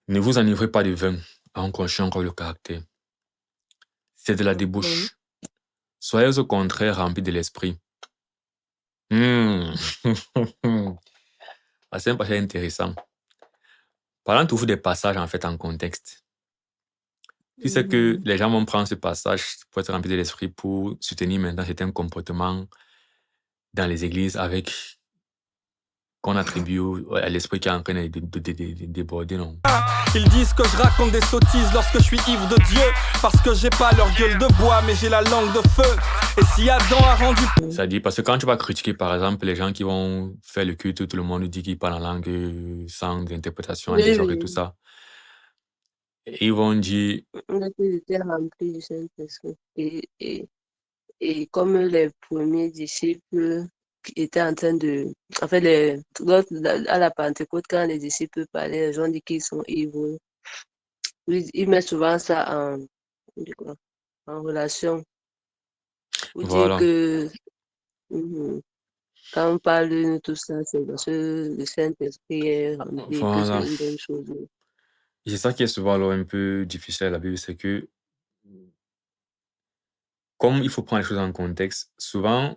Ne vous enivrez pas de vin, encochant encore le caractère. C'est de la Mhm. débauche. Soyez au contraire remplis de l'esprit. Hmm. Ah, c'est un passage intéressant. Parlons toujours des passages en fait en contexte. Tu sais que Mhm. les gens vont prendre ce passage pour être remplis de l'esprit pour soutenir maintenant certains comportements dans les églises avec qu'on attribue à l'esprit qui est en train de déborder, non? Ils disent que je raconte des sottises lorsque je suis ivre de Dieu. Parce que j'ai pas leur gueule de bois, mais j'ai la langue de feu. Et si Adam a rendu... C'est-à-dire, parce que quand tu vas critiquer, par exemple, les gens qui vont faire le culte, tout le monde dit qu'ils parlent en langue sans interprétation, en Oui, désordre et tout oui. ça. Et ils vont dire, On était remplis du Saint-Esprit. Et comme les premiers disciples qui étaient en train de... En fait, à la Pentecôte, quand les disciples parlaient, les gens disent qu'ils sont ivres. Ils mettent souvent ça en relation. Pour dire voilà, que mhm, quand on parle de nous tout ça, c'est parce que le Saint-Esprit est rempli et que c'est voilà. une bonne chose. Et c'est ça qui est souvent alors un peu difficile à la Bible, c'est que comme il faut prendre les choses en contexte, souvent,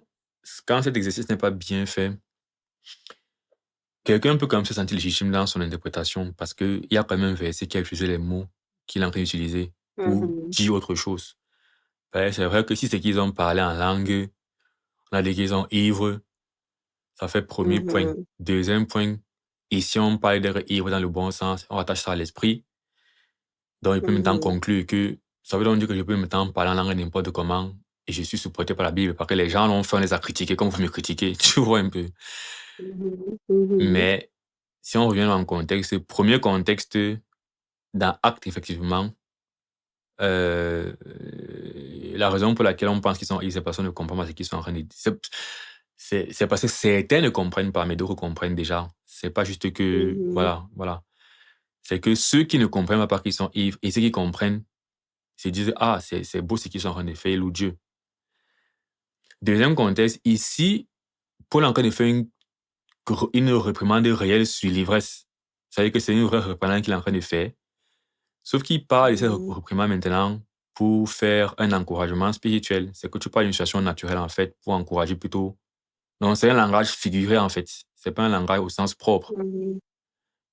quand cet exercice n'est pas bien fait, quelqu'un peut quand même se sentir légitime dans son interprétation parce qu'il y a quand même un verset qui a utilisé les mots qu'il est en train d'utiliser pour Mhm, dire autre chose. Ben, c'est vrai que si c'est qu'ils ont parlé en langue, on a dit qu'ils sont ivres, ça fait premier point. mhm, Deuxième point, et si on parle d'être ivre dans le bon sens, on attache ça à l'esprit, donc il peut maintenant mhm, conclure que ça veut donc dire que je peux maintenant parler en langue n'importe comment et je suis supporté par la Bible parce que les gens l'ont fait, on les a critiqués comme vous me critiquez, tu vois un peu. mhm, mhm, Mais si on revient dans le contexte, premier contexte, dans Acte, effectivement, euh, la raison pour laquelle on pense qu'ils sont ivres, ces personnes ne comprennent pas ce qu'ils sont en train de dire. C'est parce que certains ne comprennent pas, mais d'autres comprennent déjà. C'est pas juste que, mhm, voilà, voilà. C'est que ceux qui ne comprennent pas qu'ils sont ivres et ceux qui comprennent se disent, ah, c'est beau ce qu'ils sont en train de faire, loue Dieu. Deuxième contexte, ici, Paul est en train de faire une réprimande réelle sur l'ivresse. C'est-à-dire que c'est une vraie réprimande qu'il est en train de faire. Sauf qu'il parle de cette mhm, réprimande maintenant pour faire un encouragement spirituel. C'est que tu parles d'une situation naturelle, en fait, pour encourager plutôt. Donc, c'est un langage figuré, en fait. C'est pas un langage au sens propre. mhm,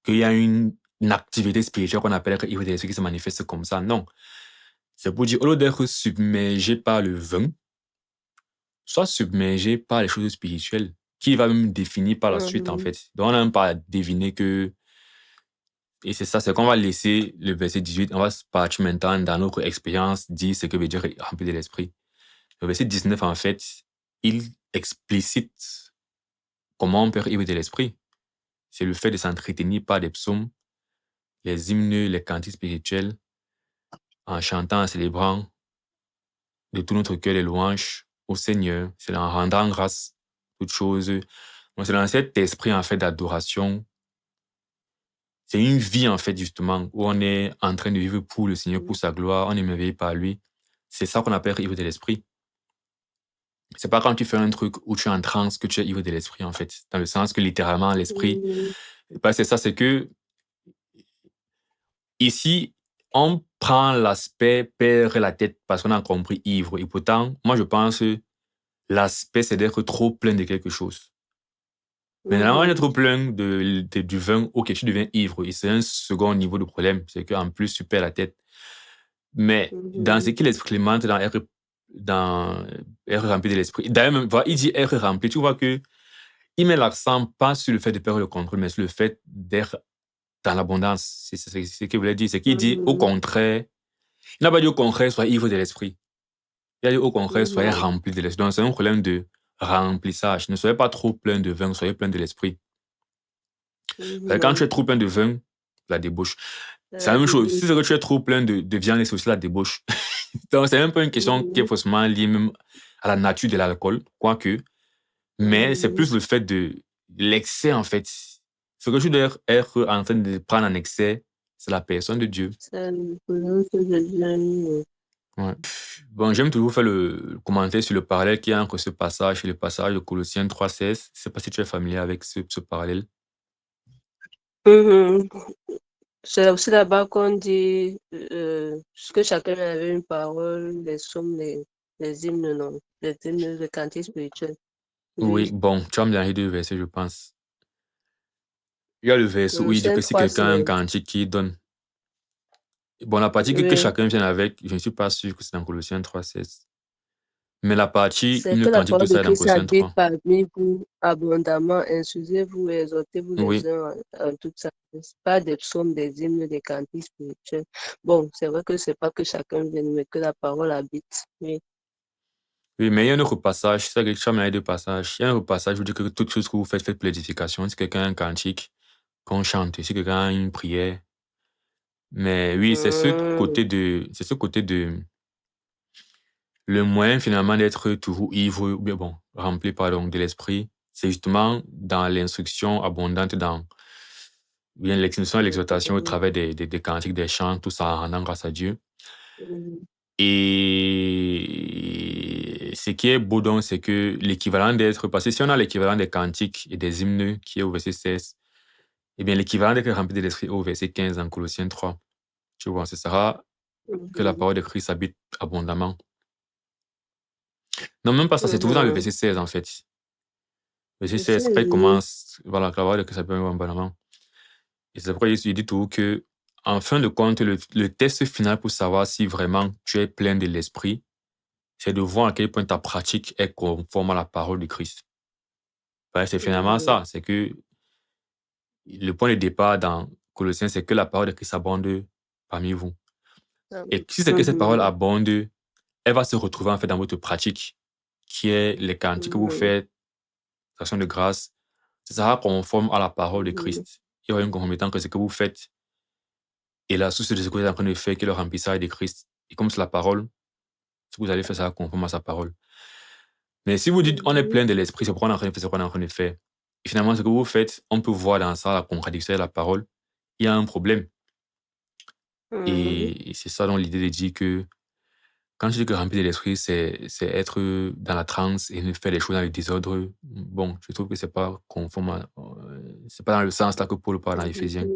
Qu'il y a une activité spirituelle qu'on appelle qu'il y a des esprits qui se manifestent comme ça. Non. C'est pour dire, au lieu d'être submergé par le vin, sois submergé par les choses spirituelles, qui va même définir par la suite, en mhm, fait. Donc, on n'a même pas à deviner que. Et c'est ça, c'est qu'on va laisser le verset 18, on va se partir maintenant dans notre expérience, dire ce que veut dire rempli de l'esprit. Le verset 19, en fait, il explicite comment on peut être ivre de l'esprit. C'est le fait de s'entretenir par des psaumes, les hymnes, les cantiques spirituels, en chantant, en célébrant de tout notre cœur les louanges au Seigneur. C'est en rendant grâce toutes choses. Donc, c'est dans cet esprit, en fait, d'adoration. C'est une vie, en fait, justement, où on est en train de vivre pour le Seigneur, pour sa gloire, on est émerveillé par lui. C'est ça qu'on appelle ivre de l'esprit. C'est pas quand tu fais un truc où tu es en transe que tu es ivre de l'esprit, en fait. Dans le sens que littéralement, l'esprit, mhm, c'est ça, c'est que ici, on prend l'aspect perdre la tête parce qu'on a compris ivre. Et pourtant, moi, je pense que l'aspect, c'est d'être trop plein de quelque chose. Maintenant, on est mhm, trop plein du vin, ok, tu deviens ivre. Et c'est un second niveau de problème. C'est qu'en plus, tu perds la tête. Mais dans ce mhm, qu'il expérimente dans être rempli de l'esprit, d'ailleurs, même, voilà, il dit être rempli, tu vois que il met l'accent pas sur le fait de perdre le contrôle, mais sur le fait d'être dans l'abondance. C'est ce qu'il voulait dire. C'est qu'il dit au mhm, contraire, il n'a pas dit au contraire, soyez ivre de l'esprit. Il a dit au contraire, soyez mhm, rempli de l'esprit. Donc, c'est un problème de remplissage. Ne soyez pas trop plein de vin, soyez plein de l'esprit. Quand tu mhm. es trop plein de vin, la débauche. C'est C'est la la même chose. Si débauche. c'est que tu es trop plein de viande, c'est aussi la débauche. Donc, c'est même pas une question qui est Mhm, forcément liée même à la nature de l'alcool, quoique. Mais c'est mhm. plus le fait de l'excès, en fait. Ce que tu dois être en train de prendre en excès, c'est la personne de Dieu. C'est une présence de Dieu. Ouais. Bon, j'aime toujours faire le commentaire sur le parallèle qu'il y a entre ce passage et le passage de Colossiens 3,16. Je ne sais pas si tu es familier avec ce parallèle. Mhm. C'est aussi là-bas qu'on dit que chacun avait une parole, les psaumes, les hymnes, non, les hymnes, les cantiques spirituels. Oui, Oui. bon, tu vas me donner 2 versets, je pense. Il y a le verset où il dit Colossiens que si 3, quelqu'un a un c'est. cantique qu'il donne. Bon, la partie que Oui. chacun vient avec, je ne suis pas sûr que c'est dans Colossiens 3:16. Mais la partie, C'est il ne que la cantique de parole de ça est dans Christ Colossiens habite 3. parmi vous abondamment. Instruisez-vous et exhortez-vous les Oui, uns en toute sagesse. Pas des psaumes, des hymnes, des cantiques spirituels. Bon, c'est vrai que c'est pas que chacun vienne, mais que la parole habite. Oui. oui, mais il y a un autre passage, c'est ça que tu as mis 2 passages. Il y a un autre passage où il dit que toute chose que vous faites, faites pour l'édification. Si quelqu'un a un cantique, qu'on chante. Si quelqu'un a une prière. Mais oui, Hum, c'est ce côté de, le moyen finalement d'être toujours ivre, ou bien bon, rempli, pardon, de l'esprit, c'est justement dans l'instruction abondante, dans bien l'extension et l'exhortation au travers des cantiques, des chants, tout ça en rendant grâce à Dieu. hum, Et ce qui est beau donc, c'est que l'équivalent d'être, parce que si on a l'équivalent des cantiques et des hymnes qui est au verset 16, eh bien l'équivalent d'être rempli de l'esprit au verset 15 en Colossiens 3. Tu vois, ce sera que la hum, parole de Christ habite abondamment. Non, même pas ça, c'est toujours dans le hum. verset 16 en fait. Verset Je sais, 16, après il oui. commence, voilà, que la parole de Christ habite abondamment. Et c'est pourquoi il dit tout que, en fin de compte, le test final pour savoir si vraiment tu es plein de l'esprit, c'est de voir à quel point ta pratique est conforme à la parole de Christ. C'est finalement Hum, ça, c'est que le point de départ dans Colossiens, c'est que la parole de Christ abonde parmi vous. Et si c'est que cette parole hum, abonde, elle va se retrouver en fait dans votre pratique, qui est les cantiques que vous hum, faites, action de grâce. Ça sera conforme à la parole de hum, Christ. Il y aura une concomitance que ce que vous faites et la source de ce que vous êtes en train de faire, qui est le remplissage de Christ. Et comme c'est la parole, ce que vous allez faire, ça va conforme à sa parole. Mais si vous dites, on est hum, plein de l'esprit, c'est pourquoi on est en train de faire ce qu'on est en train de faire. Et finalement, ce que vous faites, on peut voir dans ça la contradiction de la parole. Il y a un problème. hum. Et c'est ça donc l'idée de dire que quand je dis que remplir de l'esprit, c'est être dans la transe et ne faire les choses dans le désordre. Bon, je trouve que c'est pas conforme c'est pas dans le sens là que Paul parle dans Éphésiens.